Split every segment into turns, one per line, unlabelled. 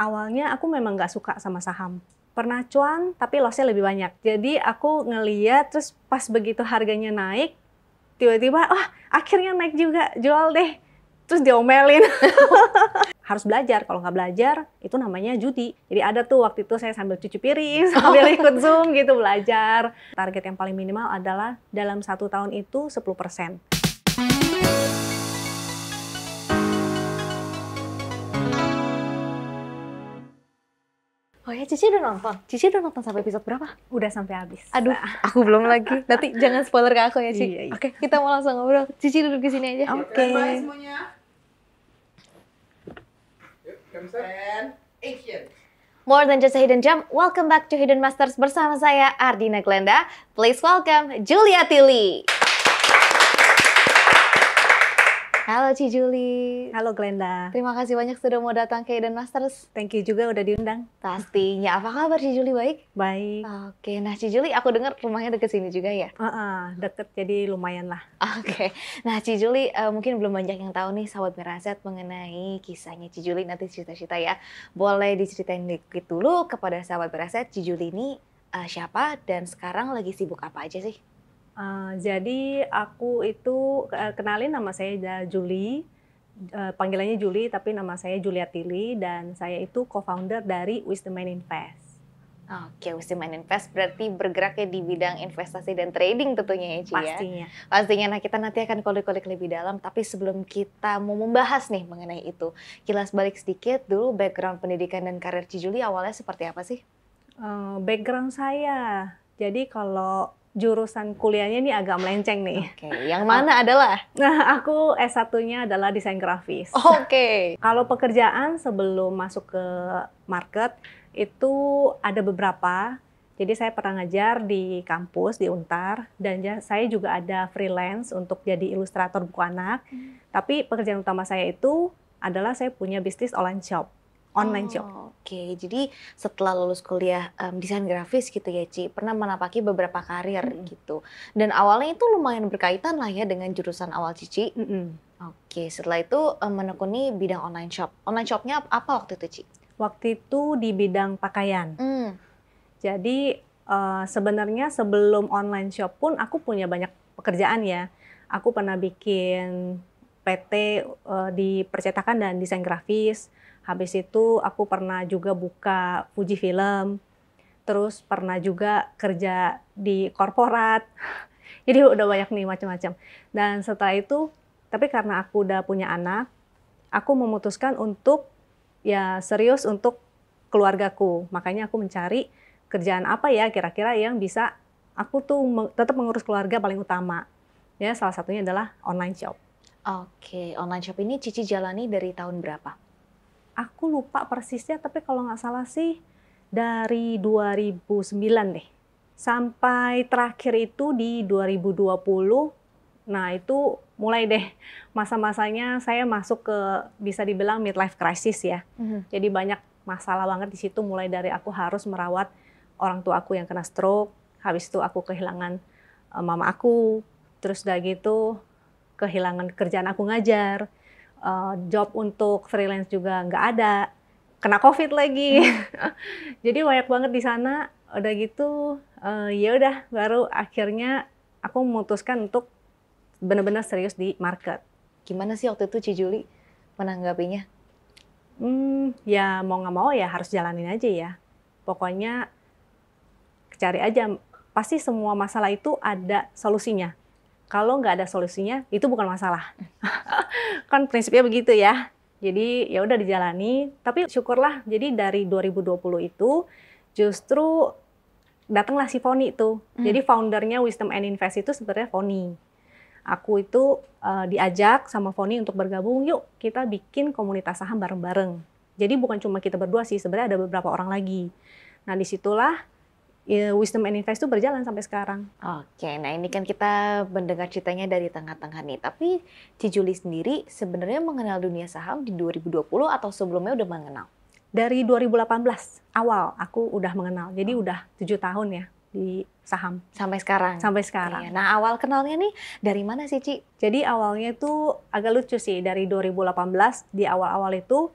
Awalnya aku memang nggak suka sama saham. Pernah cuan, tapi loss-nya lebih banyak. Jadi aku ngeliat, terus pas begitu harganya naik, tiba-tiba, akhirnya naik juga, jual deh. Terus diomelin. Harus belajar, kalau nggak belajar, itu namanya judi. Jadi ada tuh waktu itu saya sambil cuci piring, sambil ikut Zoom gitu belajar. Target yang paling minimal adalah dalam 1 tahun itu 10%.
Oh ya, Cici udah nonton? Cici udah nonton sampai episode berapa?
Udah sampai habis.
Aduh, aku belum lagi. Nanti jangan spoiler ke aku ya, Ci.
Iya.
Oke, kita mau langsung ngobrol. Cici duduk di sini aja.
Oke.
Bye semuanya. Yuk, camera action.
More than just a hidden gem, welcome back to Hidden Masters bersama saya, Ardina Glenda. Please welcome Julia Tilly. Halo Ci Juli.
Halo Glenda.
Terima kasih banyak sudah mau datang ke Hidden Masters.
Thank you juga udah diundang.
Pastinya. Apa kabar Ci Juli, baik?
Baik.
Oke, nah Ci Juli, aku dengar rumahnya deket sini juga ya?
Deket, jadi lumayan lah.
Oke, nah Ci Juli mungkin belum banyak yang tahu nih Sahabat Miraset mengenai kisahnya Ci Juli, nanti cerita-cerita ya. Boleh diceritain dikit dulu kepada Sahabat Miraset, Ci Juli ini siapa dan sekarang lagi sibuk apa aja sih?
Jadi aku itu, kenalin nama saya Julie, panggilannya Julie tapi nama saya Julia Tilly dan saya itu co-founder dari Wisdom Mind Invest.
Oke, Wisdom Mind Invest berarti bergeraknya di bidang investasi dan trading tentunya ya Ci ya?
Pastinya.
Pastinya, nah kita nanti akan kulik-kulik lebih dalam, tapi sebelum kita mau membahas nih mengenai itu, kilas balik sedikit dulu background pendidikan dan karir Ci Juli awalnya seperti apa sih?
Background saya, jadi kalau jurusan kuliahnya ini agak melenceng nih.
Oke, yang mana adalah?
Nah, aku S1-nya adalah desain grafis.
Oke.
Kalau pekerjaan sebelum masuk ke market, itu ada beberapa. Jadi saya pernah ngajar di kampus, di Untar, dan saya juga ada freelance untuk jadi ilustrator buku anak. Tapi pekerjaan utama saya itu adalah saya punya bisnis online shop.
Oke, jadi setelah lulus kuliah desain grafis gitu ya Ci, pernah menapaki beberapa karir gitu. Dan awalnya itu lumayan berkaitan lah ya dengan jurusan awal Cici. Oke, setelah itu menekuni bidang online shop. Online shopnya apa waktu itu Ci?
Waktu itu di bidang pakaian. Jadi sebenarnya sebelum online shop pun aku punya banyak pekerjaan ya. Aku pernah bikin PT di percetakan dan desain grafis. Habis itu aku pernah juga buka Fuji Film, terus pernah juga kerja di korporat. Jadi udah banyak nih macam-macam. Dan setelah itu, tapi karena aku udah punya anak, aku memutuskan untuk ya serius untuk keluargaku. Makanya aku mencari kerjaan apa ya kira-kira yang bisa aku tuh tetap mengurus keluarga paling utama. Ya salah satunya adalah online shop.
Oke, online shop ini Cici jalani dari tahun berapa?
Aku lupa persisnya, tapi kalau nggak salah sih dari 2009 deh. Sampai terakhir itu di 2020, nah itu mulai deh masa-masanya saya masuk ke bisa dibilang midlife crisis ya. Jadi banyak masalah banget di situ, mulai dari aku harus merawat orang tua aku yang kena stroke, habis itu aku kehilangan mama aku, terus udah gitu kehilangan kerjaan aku ngajar. Job untuk freelance juga nggak ada, kena COVID lagi. Jadi banyak banget di sana. Udah gitu, ya udah baru akhirnya aku memutuskan untuk benar-benar serius di market.
Gimana sih waktu itu Ci Juli menanggapinya?
Ya mau nggak mau ya harus jalanin aja ya. Pokoknya cari aja. Pasti semua masalah itu ada solusinya. Kalau nggak ada solusinya, itu bukan masalah. Kan prinsipnya begitu ya. Jadi ya udah dijalani. Tapi syukurlah, jadi dari 2020 itu justru datanglah si Foni itu. Jadi foundernya Wisdom and Invest itu sebenarnya Foni. Aku itu diajak sama Foni untuk bergabung, yuk kita bikin komunitas saham bareng-bareng. Jadi bukan cuma kita berdua sih, sebenarnya ada beberapa orang lagi. Nah disitulah Wisdom and Invest itu berjalan sampai sekarang.
Oke, nah ini kan kita mendengar ceritanya dari tengah-tengah nih. Tapi Ci Juli sendiri sebenarnya mengenal dunia saham di 2020 atau sebelumnya udah mengenal?
Dari 2018 awal aku udah mengenal. Jadi udah 7 tahun ya di saham.
Sampai sekarang?
Sampai sekarang.
Iya. Nah awal kenalnya nih dari mana sih Ci?
Jadi awalnya itu agak lucu sih. Dari 2018 di awal-awal itu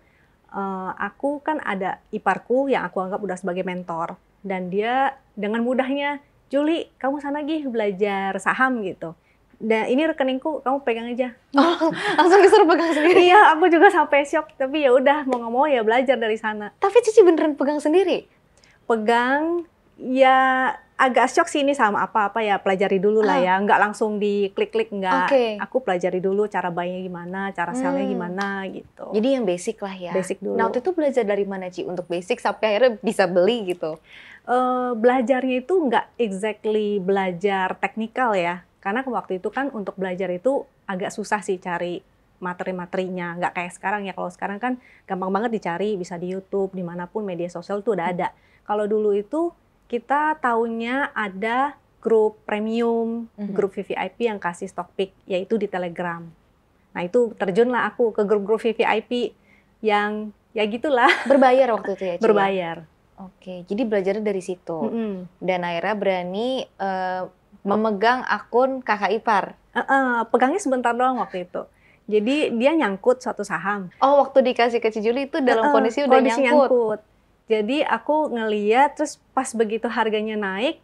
aku kan ada iparku yang aku anggap udah sebagai mentor. Dan dia dengan mudahnya, Juli, kamu sana lagi belajar saham gitu. Dan ini rekeningku, kamu pegang aja.
Oh, langsung disuruh pegang sendiri.
Iya, aku juga sampai shock. Tapi ya udah mau nggak mau ya belajar dari sana.
Tapi Cici beneran pegang sendiri?
Pegang, ya agak shock sih ini sama apa-apa ya pelajari dulu lah ya. Nggak langsung diklik-klik, nggak.
Oke.
Aku pelajari dulu cara buynya gimana, cara sell-nya gimana gitu.
Jadi yang basic lah ya.
Basic dulu.
Nah waktu itu belajar dari mana Ci untuk basic sampai akhirnya bisa beli gitu?
Belajarnya itu nggak exactly belajar teknikal ya. Karena waktu itu kan untuk belajar itu agak susah sih cari materi-materinya. Nggak kayak sekarang ya. Kalau sekarang kan gampang banget dicari, bisa di YouTube, dimanapun media sosial tuh udah ada. Kalau dulu itu kita taunya ada grup premium, grup VVIP yang kasih stock pick, yaitu di Telegram. Nah itu terjunlah aku ke grup-grup VVIP yang ya gitulah.
Berbayar waktu itu ya Ci?
Berbayar.
Oke, jadi belajarnya dari situ. Dan akhirnya berani memegang akun kakak ipar.
Pegangnya sebentar doang waktu itu. Jadi dia nyangkut suatu saham.
Oh, waktu dikasih ke Ci Juli itu dalam kondisi udah nyangkut.
Jadi aku ngeliat, terus pas begitu harganya naik,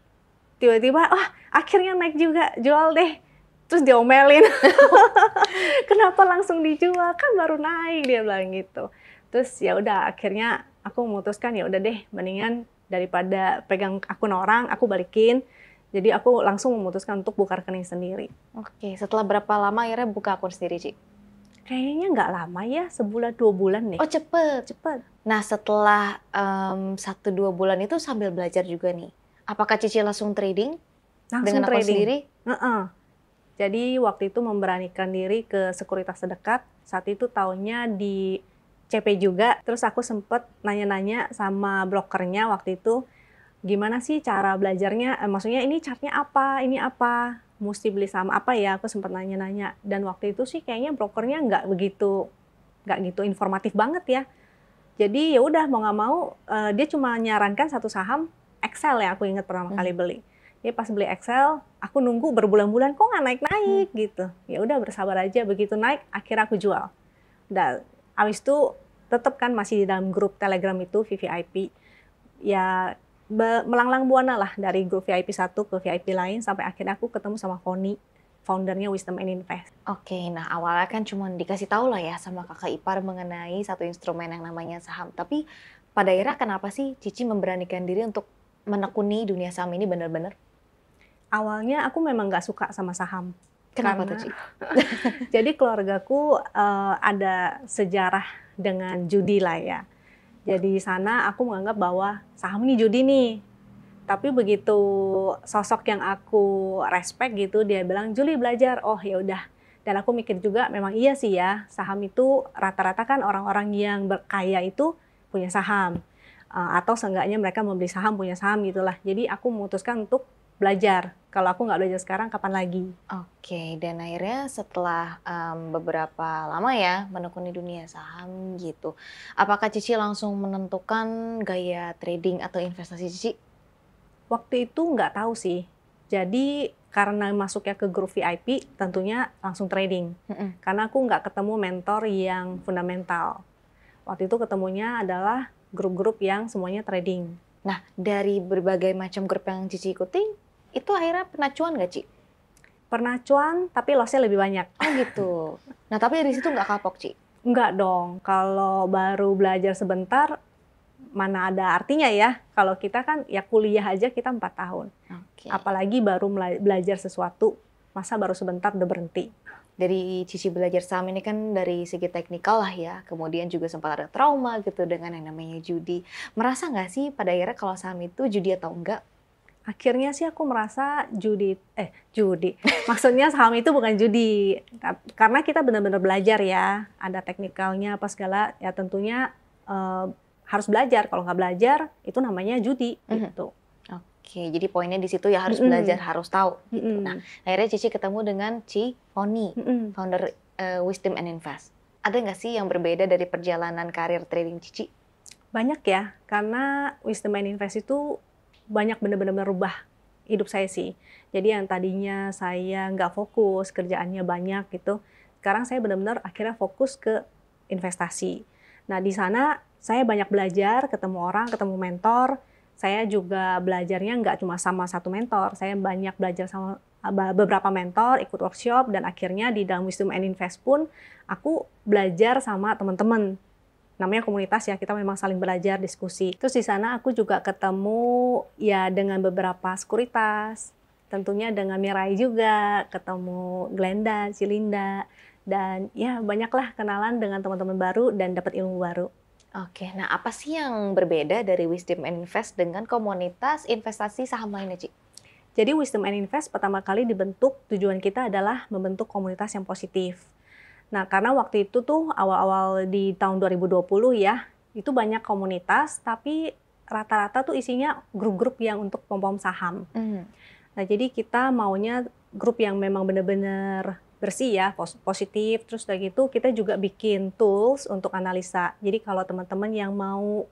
tiba-tiba, akhirnya naik juga, jual deh. Terus diomelin, kenapa langsung dijual, kan baru naik, dia bilang gitu. Terus ya udah, akhirnya aku memutuskan ya udah deh, mendingan daripada pegang akun orang, aku balikin. Jadi aku langsung memutuskan untuk buka rekening sendiri.
Oke, setelah berapa lama akhirnya buka akun sendiri, Ci?
Kayaknya nggak lama ya, sebulan 2 bulan deh.
Oh cepet. Nah setelah 1-2 bulan itu sambil belajar juga nih, apakah Cici langsung trading?
Langsung
dengan akun sendiri?
Jadi waktu itu memberanikan diri ke sekuritas terdekat. Saat itu tahunnya di CP juga. Terus aku sempet nanya-nanya sama brokernya waktu itu, gimana sih cara belajarnya? Maksudnya ini chartnya apa? Ini apa? Mesti beli saham apa ya? Aku sempat nanya-nanya. Dan waktu itu sih kayaknya brokernya nggak gitu informatif banget ya. Jadi ya udah mau nggak mau dia cuma nyarankan satu saham Excel ya, aku ingat pertama kali beli. Dia pas beli Excel, aku nunggu berbulan-bulan kok nggak naik-naik gitu. Ya udah bersabar aja, begitu naik akhirnya aku jual. Dan abis itu tetap kan masih di dalam grup Telegram itu VVIP. Ya melanglang buana lah dari grup VIP 1 ke VIP lain sampai akhirnya aku ketemu sama Foni, foundernya Wisdom and Invest.
Oke, nah awalnya kan cuma dikasih tahu lah ya sama kakak ipar mengenai satu instrumen yang namanya saham. Tapi pada akhirnya kenapa sih Cici memberanikan diri untuk menekuni dunia saham ini benar-benar?
Awalnya aku memang nggak suka sama saham.
Kenapa tuh, Ci?
Jadi keluargaku ada sejarah dengan judi lah ya. Jadi di sana aku menganggap bahwa saham ini judi nih. Tapi begitu sosok yang aku respect gitu, dia bilang, Juli belajar. Oh ya udah. Dan aku mikir juga memang iya sih ya, saham itu rata-rata kan orang-orang yang berkaya itu punya saham. Atau seenggaknya mereka membeli saham, punya saham gitulah. Jadi aku memutuskan untuk belajar. Kalau aku nggak belajar sekarang, kapan lagi?
Oke, dan akhirnya setelah beberapa lama ya menekuni dunia saham gitu, apakah Cici langsung menentukan gaya trading atau investasi Cici?
Waktu itu nggak tahu sih. Jadi karena masuknya ke grup VIP, tentunya langsung trading. Karena aku nggak ketemu mentor yang fundamental. Waktu itu ketemunya adalah grup-grup yang semuanya trading.
Nah, dari berbagai macam grup yang Cici ikuti, itu akhirnya pernah cuan nggak, Ci?
Pernah cuan, tapi loss-nya lebih banyak.
Oh gitu. Nah, tapi dari situ nggak kapok, Ci?
Nggak dong. Kalau baru belajar sebentar, mana ada artinya ya. Kalau kita kan ya kuliah aja kita 4 tahun.
Okay.
Apalagi baru belajar sesuatu, masa baru sebentar udah berhenti.
Dari Cici belajar saham ini kan dari segi teknikal lah ya. Kemudian juga sempat ada trauma gitu dengan yang namanya judi. Merasa nggak sih pada akhirnya kalau saham itu judi atau enggak?
Akhirnya sih aku merasa judi. Maksudnya saham itu bukan judi. Karena kita benar-benar belajar ya. Ada teknikalnya apa segala. Ya tentunya harus belajar. Kalau nggak belajar itu namanya judi gitu.
Oke, jadi poinnya di situ ya harus belajar, harus tahu. Gitu. Nah, akhirnya Cici ketemu dengan Foni, founder Wisdom and Invest. Ada nggak sih yang berbeda dari perjalanan karir trading Cici?
Banyak ya, karena Wisdom and Invest itu banyak benar-benar merubah hidup saya sih. Jadi yang tadinya saya nggak fokus, kerjaannya banyak gitu. Sekarang saya benar-benar akhirnya fokus ke investasi. Nah, di sana saya banyak belajar, ketemu orang, ketemu mentor. Saya juga belajarnya nggak cuma sama satu mentor, saya banyak belajar sama beberapa mentor, ikut workshop, dan akhirnya di dalam Wisdom and Invest pun aku belajar sama teman-teman. Namanya komunitas ya, kita memang saling belajar, diskusi. Terus di sana aku juga ketemu ya dengan beberapa sekuritas, tentunya dengan Mirai juga, ketemu Glenda, Cilinda, dan ya banyaklah kenalan dengan teman-teman baru dan dapat ilmu baru.
Oke, nah apa sih yang berbeda dari Wisdom and Invest dengan komunitas investasi saham lainnya, Ci?
Jadi Wisdom and Invest pertama kali dibentuk, tujuan kita adalah membentuk komunitas yang positif. Nah, karena waktu itu tuh awal-awal di tahun 2020 ya, itu banyak komunitas, tapi rata-rata tuh isinya grup-grup yang untuk pom-pom saham. Nah, jadi kita maunya grup yang memang benar-benar bersih ya, positif. Terus udah gitu kita juga bikin tools untuk analisa. Jadi kalau teman-teman yang mau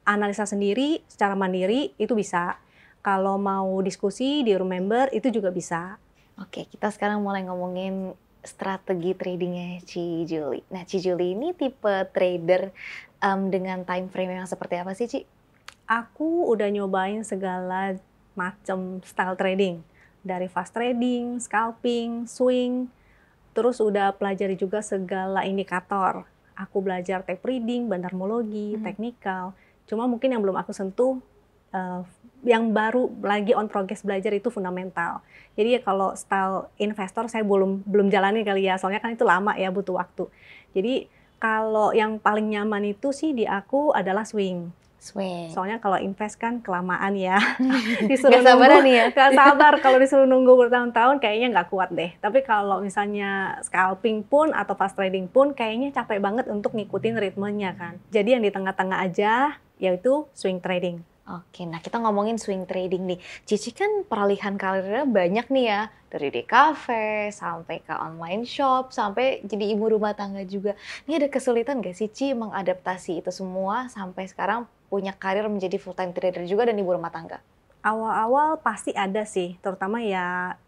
analisa sendiri secara mandiri itu bisa. Kalau mau diskusi di room member itu juga bisa.
Oke, kita sekarang mulai ngomongin strategi tradingnya Ci Julie. Nah, Ci Julie ini tipe trader dengan time frame yang seperti apa sih, Ci?
Aku udah nyobain segala macam style trading. Dari fast trading, scalping, swing, terus udah pelajari juga segala indikator. Aku belajar tape reading, bandarmologi, teknikal. Cuma mungkin yang belum aku sentuh, yang baru lagi on progress belajar itu fundamental. Jadi ya kalau style investor saya belum jalani kali ya, soalnya kan itu lama ya, butuh waktu. Jadi kalau yang paling nyaman itu sih di aku adalah swing. Soalnya kalau invest kan kelamaan ya. Disuruh
Gak sabaran
nunggu,
nih ya?
gak sabar. Kalau disuruh nunggu bertahun-tahun kayaknya nggak kuat deh. Tapi kalau misalnya scalping pun atau fast trading pun kayaknya capek banget untuk ngikutin ritmenya kan. Jadi yang di tengah-tengah aja yaitu swing trading.
Oke, nah kita ngomongin swing trading nih. Cici kan peralihan karirnya banyak nih ya. Dari di cafe, sampai ke online shop, sampai jadi ibu rumah tangga juga. Ini ada kesulitan gak sih Ci mengadaptasi itu semua sampai sekarang punya karir menjadi full time trader juga dan ibu rumah tangga?
Awal-awal pasti ada sih, terutama ya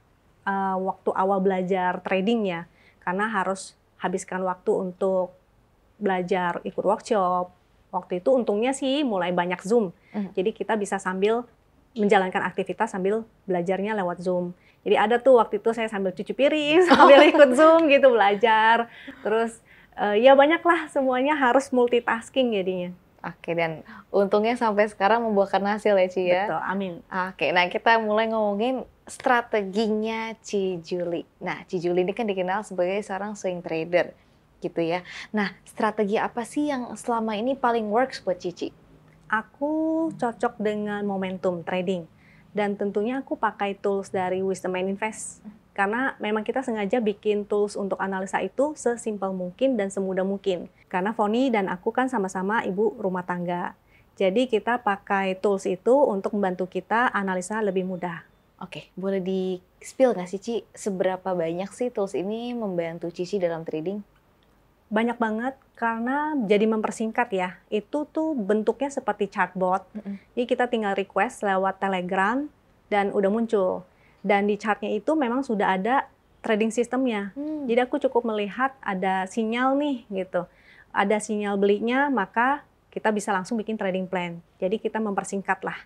waktu awal belajar trading ya. Karena harus habiskan waktu untuk belajar ikut workshop. Waktu itu untungnya sih mulai banyak Zoom. Jadi kita bisa sambil menjalankan aktivitas sambil belajarnya lewat Zoom. Jadi ada tuh waktu itu saya sambil cuci piring, sambil ikut Zoom gitu belajar. Terus ya banyaklah, semuanya harus multitasking jadinya.
Oke, dan untungnya sampai sekarang membuahkan hasil ya Ci ya?
Betul, amin.
Oke, nah kita mulai ngomongin strateginya Ci Julie. Nah, Ci Julie ini kan dikenal sebagai seorang swing trader gitu ya. Nah, strategi apa sih yang selama ini paling works buat Cici?
Aku cocok dengan momentum trading. Dan tentunya aku pakai tools dari Wisdom and Invest. Karena memang kita sengaja bikin tools untuk analisa itu sesimpel mungkin dan semudah mungkin. Karena Foni dan aku kan sama-sama ibu rumah tangga. Jadi kita pakai tools itu untuk membantu kita analisa lebih mudah.
Oke, boleh di-spill nggak sih Ci, seberapa banyak sih tools ini membantu Cici dalam trading?
Banyak banget, karena jadi mempersingkat ya. Itu tuh bentuknya seperti chartboard. Jadi kita tinggal request lewat Telegram dan udah muncul. Dan di chartnya itu memang sudah ada trading sistemnya. Jadi aku cukup melihat ada sinyal nih gitu. Ada sinyal belinya, maka kita bisa langsung bikin trading plan. Jadi kita mempersingkat lah.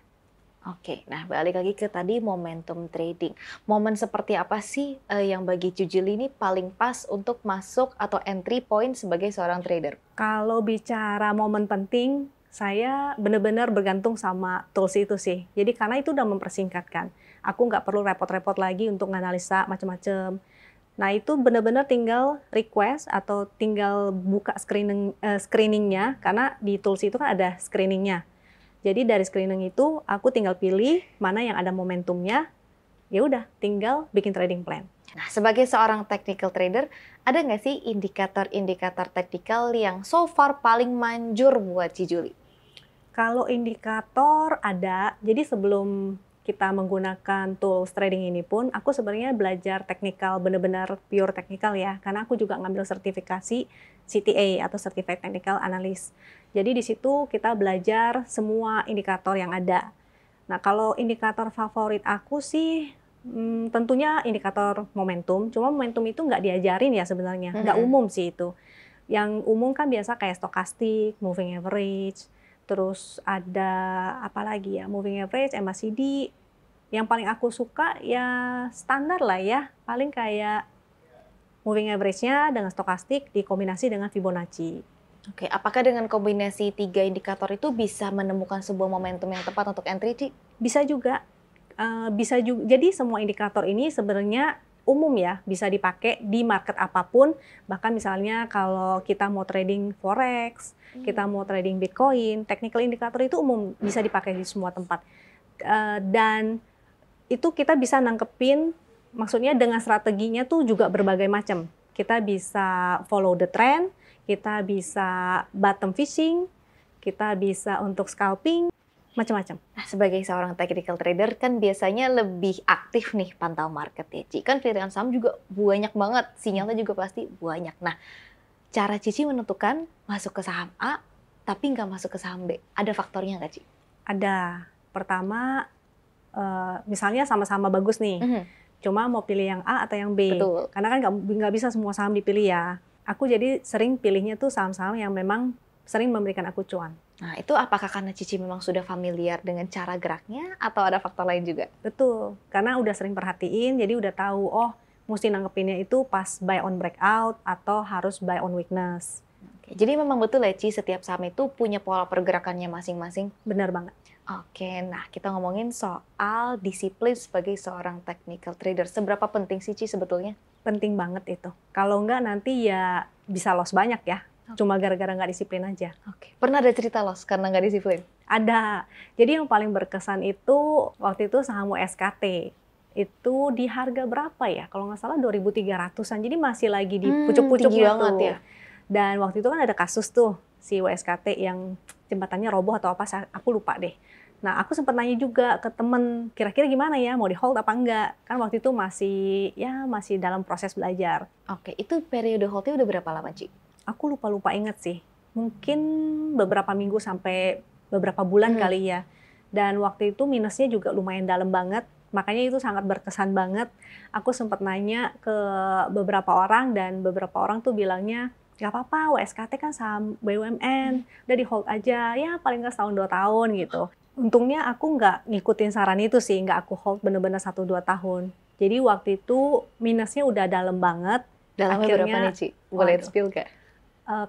Oke, nah balik lagi ke tadi momentum trading. Momen seperti apa sih yang bagi Julie ini paling pas untuk masuk atau entry point sebagai seorang trader?
Kalau bicara momen penting, saya benar-benar bergantung sama tools itu sih. Jadi karena itu udah mempersingkatkan. Aku nggak perlu repot-repot lagi untuk menganalisa macam-macam. Nah itu benar-benar tinggal request atau tinggal buka screeningnya, karena di tools itu kan ada screeningnya. Jadi dari screening itu aku tinggal pilih mana yang ada momentumnya, ya udah tinggal bikin trading plan.
Nah, sebagai seorang technical trader, ada nggak sih indikator-indikator teknikal yang so far paling manjur buat Ci Julie?
Kalau indikator ada, jadi sebelum kita menggunakan tools trading ini pun, aku sebenarnya belajar teknikal, benar-benar pure teknikal ya, karena aku juga ngambil sertifikasi CTA atau Certified Technical Analyst. Jadi di situ kita belajar semua indikator yang ada. Nah kalau indikator favorit aku sih tentunya indikator momentum, cuma momentum itu nggak diajarin ya sebenarnya, nggak umum sih itu. Yang umum kan biasa kayak stokastik, moving average, terus ada apa lagi ya, moving average, MACD. Yang paling aku suka ya standar lah ya, paling kayak moving average-nya dengan stokastik dikombinasi dengan Fibonacci.
Oke, apakah dengan kombinasi 3 indikator itu bisa menemukan sebuah momentum yang tepat untuk entry, Ci?
Bisa juga, bisa juga. Jadi semua indikator ini sebenarnya umum ya, bisa dipakai di market apapun. Bahkan misalnya kalau kita mau trading forex, kita mau trading Bitcoin, technical indikator itu umum, bisa dipakai di semua tempat. Dan itu kita bisa nangkepin, maksudnya dengan strateginya tuh juga berbagai macam. Kita bisa follow the trend, kita bisa bottom fishing, kita bisa untuk scalping, macam-macam.
Nah, sebagai seorang technical trader kan biasanya lebih aktif nih pantau market ya, Ci. Kan pilihan saham juga banyak banget, sinyalnya juga pasti banyak. Nah, cara Cici menentukan masuk ke saham A, tapi nggak masuk ke saham B. Ada faktornya nggak, Ci?
Ada. Pertama, misalnya sama-sama bagus nih, cuma mau pilih yang A atau yang B.
Betul.
Karena kan nggak bisa semua saham dipilih ya. Aku jadi sering pilihnya tuh saham-saham yang memang sering memberikan aku cuan.
Nah, itu apakah karena Cici memang sudah familiar dengan cara geraknya atau ada faktor lain juga?
Betul, karena udah sering perhatiin, jadi udah tahu, oh mesti nanggepinnya itu pas buy on breakout atau harus buy on weakness.
Oke, jadi memang betul ya, Ci, setiap saham itu punya pola pergerakannya masing-masing?
Benar banget.
Oke, nah kita ngomongin soal disiplin sebagai seorang technical trader. Seberapa penting sih, Ci, sebetulnya?
Penting banget itu. Kalau enggak nanti ya bisa loss banyak ya. Cuma gara-gara nggak disiplin aja.
Oke. Pernah ada cerita loss karena nggak disiplin?
Ada. Jadi yang paling berkesan itu waktu itu saham USKT. Itu di harga berapa ya? Kalau nggak salah 2.300-an. Jadi masih lagi di pucuk-pucuknya
banget
tuh.
Ya.
Dan waktu itu kan ada kasus tuh si USKT yang jembatannya roboh atau apa, aku lupa deh. Nah, aku sempat nanya juga ke temen, kira-kira gimana ya, mau di hold apa enggak? Kan waktu itu masih dalam proses belajar.
Oke, itu periode holdnya udah berapa lama, Ci?
Aku lupa inget sih. Mungkin beberapa minggu sampai beberapa bulan kali ya. Dan waktu itu minusnya juga lumayan dalam banget. Makanya itu sangat berkesan banget. Aku sempat nanya ke beberapa orang dan beberapa orang tuh bilangnya, gak apa-apa, WSKT kan saham BUMN, udah di hold aja, ya paling nggak setahun 2 tahun gitu. Untungnya aku nggak ngikutin saran itu sih, nggak aku hold bener-bener 1-2 tahun. Jadi waktu itu minusnya udah dalam banget.
Dalamnya berapa nih, Ci? Boleh spill gak?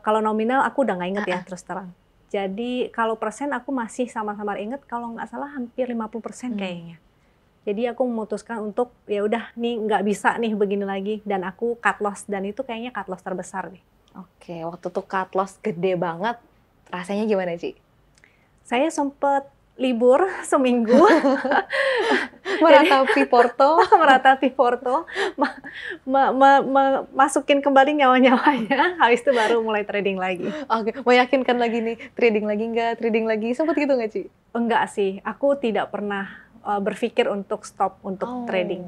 Kalau nominal aku udah nggak inget ya, terus terang. Jadi kalau persen aku masih sama-sama inget, kalau nggak salah hampir 50% kayaknya. Jadi aku memutuskan untuk ya udah nih nggak bisa nih begini lagi, dan aku cut loss, dan itu kayaknya cut loss terbesar deh.
Oke, waktu tuh cut loss gede banget, rasanya gimana, Ci? Saya
sempet libur seminggu.
meratapi Porto,
masukin kembali nyawa-nyawanya, habis itu baru mulai trading lagi.
Oke, meyakinkan lagi nih, trading lagi, sempet gitu nggak, Ci?
Enggak sih, aku tidak pernah berpikir untuk stop untuk trading.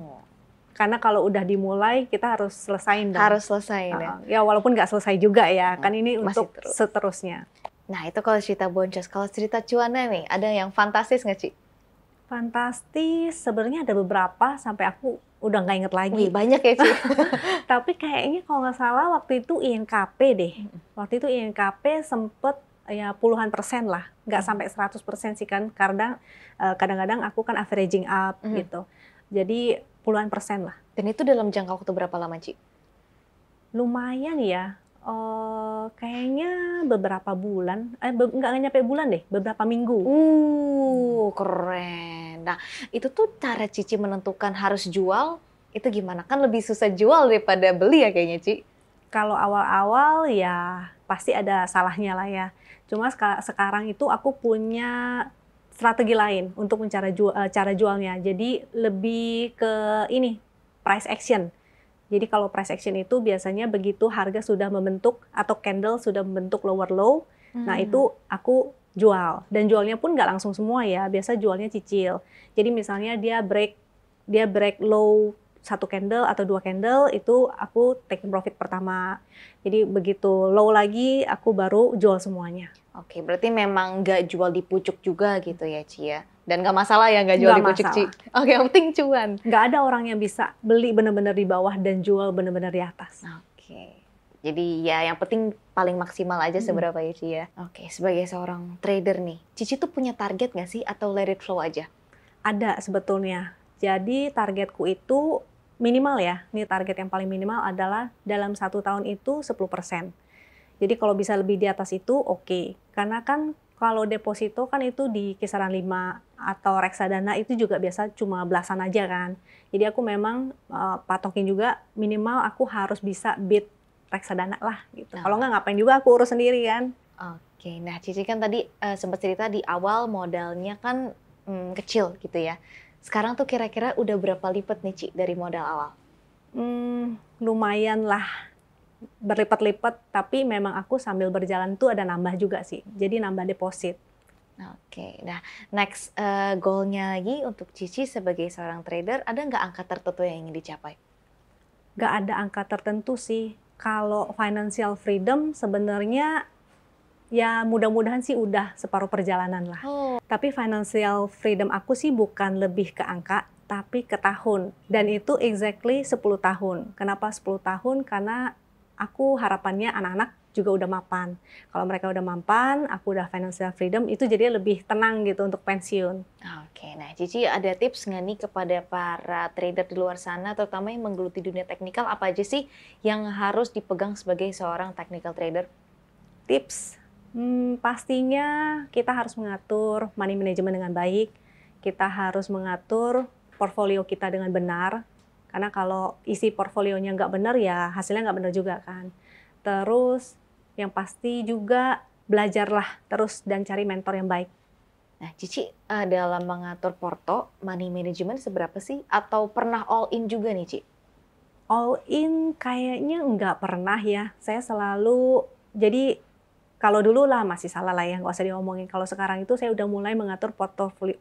Karena kalau udah dimulai, kita harus selesain dong.
Harus selesain ya?
Ya walaupun nggak selesai juga ya, kan ini untuk seterusnya.
Nah, itu kalau cerita boncos. Kalau cerita cuannya nih, ada yang fantastis nggak, Ci?
Fantastis, sebenarnya ada beberapa sampai aku udah nggak inget lagi.
Wih, banyak ya, Ci?
Tapi kayaknya kalau nggak salah waktu itu INKP deh. Waktu itu INKP sempet ya puluhan persen lah. Nggak sampai 100% sih kan. Karena kadang-kadang aku kan averaging up gitu. Jadi puluhan persen lah.
Dan itu dalam jangka waktu berapa lama, Ci?
Lumayan ya. Kayaknya beberapa bulan, nggak nyampe bulan deh, beberapa minggu.
Keren. Nah, itu tuh cara Cici menentukan harus jual, itu gimana? Kan lebih susah jual daripada beli ya kayaknya, Ci?
Kalau awal-awal ya pasti ada salahnya lah ya. Cuma sekarang itu aku punya strategi lain untuk cara jualnya. Jadi lebih ke ini, price action. Jadi kalau price action itu biasanya begitu harga sudah membentuk atau candle sudah membentuk lower low, nah itu aku jual. Dan jualnya pun nggak langsung semua ya, biasa jualnya cicil. Jadi misalnya dia break low 1 candle atau 2 candle, itu aku take profit pertama. Jadi begitu low lagi, aku baru jual semuanya.
Oke, berarti memang nggak jual di pucuk juga gitu ya, Ci ya? Dan nggak masalah ya nggak jual di pucuk, Ci? Oke, yang penting cuan.
Nggak ada orang yang bisa beli benar-benar di bawah dan jual benar-benar di atas.
Oke. Jadi ya yang penting paling maksimal aja seberapa ya Ci ya. Oke, sebagai seorang trader nih, Cici tuh punya target nggak sih atau let it flow aja?
Ada sebetulnya. Jadi targetku itu minimal ya. Ini target yang paling minimal adalah dalam 1 tahun itu 10%. Jadi kalau bisa lebih di atas itu oke. Karena kan kalau deposito kan itu di kisaran 5 atau reksadana itu juga biasa cuma belasan aja kan. Jadi aku memang patokin juga minimal aku harus bisa beat reksadana lah gitu. Kalau nggak ngapain juga aku urus sendiri kan.
Oke, nah Cici kan tadi sempat cerita di awal modalnya kan kecil gitu ya. Sekarang tuh kira-kira udah berapa lipat nih Ci dari modal awal?
Lumayan lah, berlipat-lipat, tapi memang aku sambil berjalan tuh ada nambah juga sih. Jadi nambah deposit.
Oke, nah next goalnya lagi untuk Cici sebagai seorang trader, ada nggak angka tertentu yang ingin dicapai?
Nggak ada angka tertentu sih. Kalau financial freedom sebenarnya ya mudah-mudahan sih udah separuh perjalanan lah. Tapi financial freedom aku sih bukan lebih ke angka, tapi ke tahun. Dan itu exactly 10 tahun. Kenapa 10 tahun? Karena aku harapannya anak-anak juga udah mapan. Kalau mereka udah mapan, aku udah financial freedom, itu jadi lebih tenang gitu untuk pensiun.
Oke, nah Cici ada tips nggak nih kepada para trader di luar sana, terutama yang menggeluti dunia teknikal, apa aja sih yang harus dipegang sebagai seorang technical trader?
Tips, pastinya kita harus mengatur money management dengan baik, kita harus mengatur portfolio kita dengan benar, karena kalau isi portfolionya nggak benar ya hasilnya nggak benar juga kan. Terus yang pasti juga belajarlah terus dan cari mentor yang baik.
Nah, Cici dalam mengatur porto, money management seberapa sih? Atau pernah all in juga nih, Ci?
All in kayaknya nggak pernah ya. Saya selalu, jadi kalau dulu lah masih salah lah ya, nggak usah diomongin. Kalau sekarang itu saya udah mulai mengatur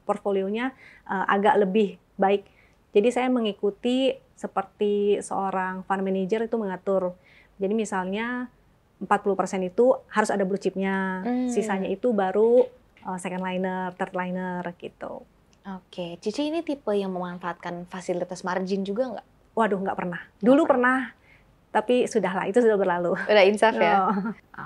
portfolionya agak lebih baik. Jadi saya mengikuti seperti seorang fund manager itu mengatur. Jadi misalnya 40% itu harus ada blue chipnya, sisanya itu baru second liner, third liner gitu.
Oke, Cici ini tipe yang memanfaatkan fasilitas margin juga nggak?
Waduh, nggak pernah. Dulu pernah, tapi sudahlah, itu sudah berlalu.
Udah insaf ya?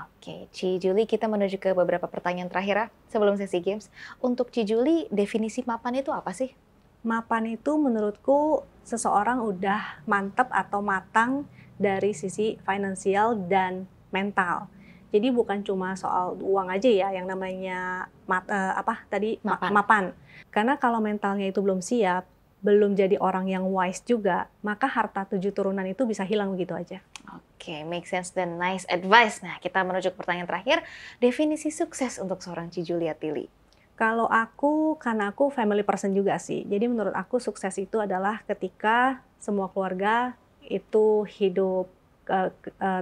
Oke, Ci Juli, kita menuju ke beberapa pertanyaan terakhir ya, sebelum sesi games. Untuk Ci Juli, definisi mapan itu apa sih?
Mapan itu menurutku seseorang udah mantap atau matang dari sisi finansial dan mental. Jadi bukan cuma soal uang aja ya yang namanya mapan. Karena kalau mentalnya itu belum siap, belum jadi orang yang wise juga, maka harta 7 turunan itu bisa hilang begitu aja.
Oke, make sense dan nice advice. Nah, kita menuju ke pertanyaan terakhir, definisi sukses untuk seorang Ci Julia Tili.
Kalau aku, karena aku family person juga sih. Jadi menurut aku sukses itu adalah ketika semua keluarga itu hidup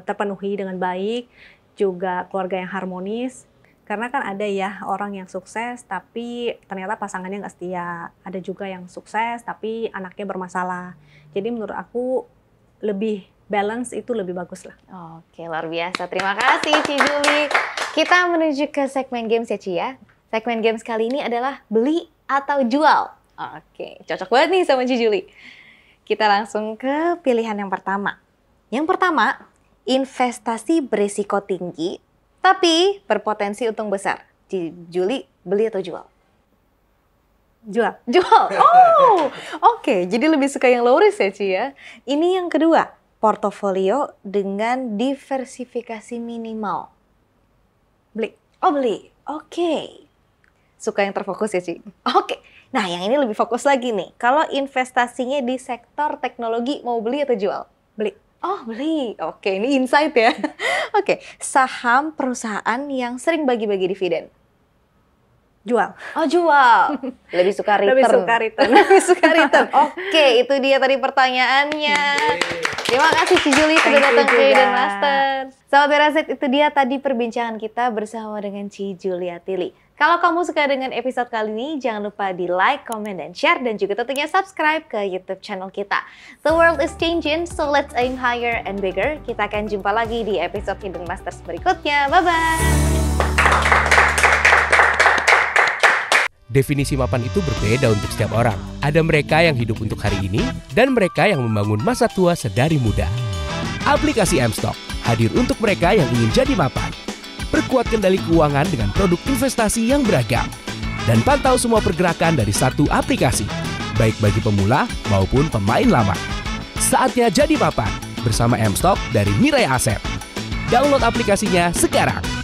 terpenuhi dengan baik, juga keluarga yang harmonis. Karena kan ada ya orang yang sukses tapi ternyata pasangannya nggak setia. Ada juga yang sukses tapi anaknya bermasalah. Jadi menurut aku lebih balance itu lebih bagus lah.
Oke, luar biasa. Terima kasih Ci Juli. Kita menuju ke segmen games ya Ci ya. Segmen games kali ini adalah beli atau jual. Oke, cocok banget nih sama Ci Juli. Kita langsung ke pilihan yang pertama. Yang pertama, investasi berisiko tinggi, tapi berpotensi untung besar. Ci Juli, beli atau jual?
Jual.
Jual. Oh, oke. Jadi lebih suka yang low risk ya, Ci ya. Ini yang kedua, portofolio dengan diversifikasi minimal.
Beli.
Oh, beli. Oke. Suka yang terfokus ya, Ci? Oke. Nah, yang ini lebih fokus lagi nih. Kalau investasinya di sektor teknologi, mau beli atau jual?
Beli.
Oh, beli. Oke, ini insight ya. Oke, saham perusahaan yang sering bagi-bagi dividen.
Jual.
Oh, jual. Lebih suka return.
Lebih suka return.
Lebih suka return. Oke, itu dia tadi pertanyaannya. Terima kasih Ci Juli sudah datang ke Hidden Masters. Sahabat Werasit, itu dia tadi perbincangan kita bersama dengan Ci Julia Tili. Kalau kamu suka dengan episode kali ini, jangan lupa di like, comment, dan share, dan juga tentunya subscribe ke YouTube channel kita. The world is changing, so let's aim higher and bigger. Kita akan jumpa lagi di episode Hidden Masters berikutnya. Bye-bye!
Definisi mapan itu berbeda untuk setiap orang. Ada mereka yang hidup untuk hari ini, dan mereka yang membangun masa tua sedari muda. Aplikasi M-Stock hadir untuk mereka yang ingin jadi mapan. Perkuat kendali keuangan dengan produk investasi yang beragam. Dan pantau semua pergerakan dari satu aplikasi, baik bagi pemula maupun pemain lama. Saatnya jadi mapan bersama M-Stock dari Mirai Asset. Download aplikasinya sekarang.